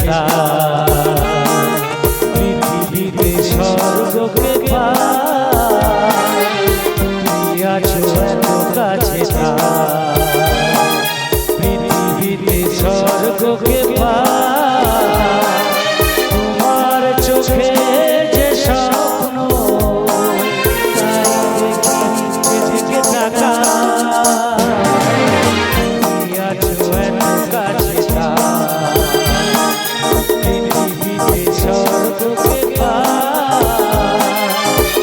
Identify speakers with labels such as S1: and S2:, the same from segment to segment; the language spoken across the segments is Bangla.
S1: তা পৃথিবীতে স্বর্গকে পাই আছো এত কাছে তা পৃথিবীতে স্বর্গকে পাই তোমার চোখে যে স্বপ্ন তাই দেখি যেদিকে তাকাই আছো এত কাছে তা পৃথিবীতে স্বর্গকে পাই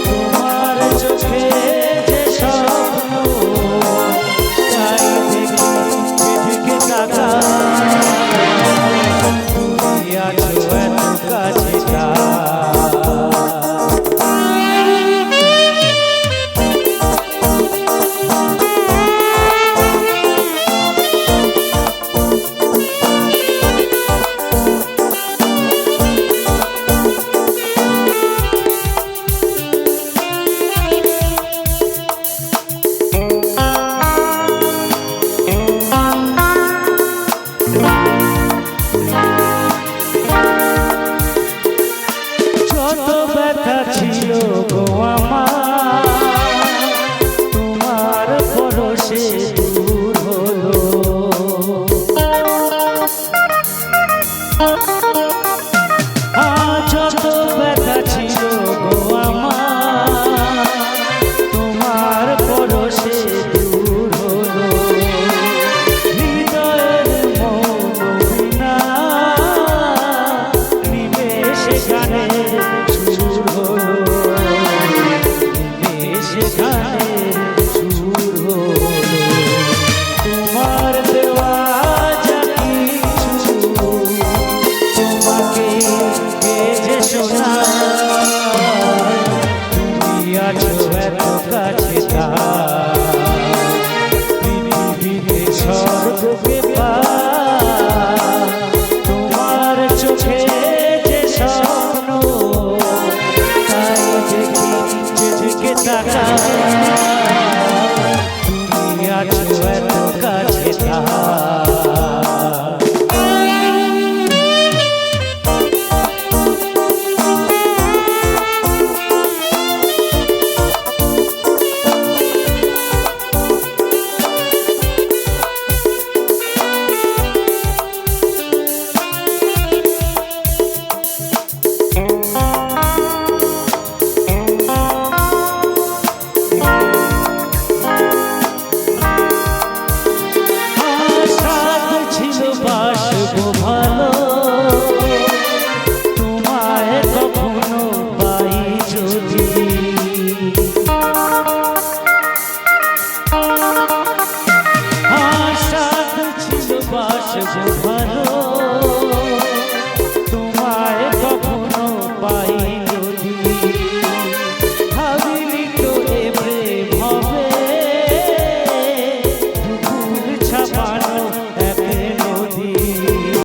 S1: তোমার চোখে যে স্বপ্ন তাই দেখি যেদিকে তাকাই আছো এত কাছে তা যত ব্যথা ছিল গো আমার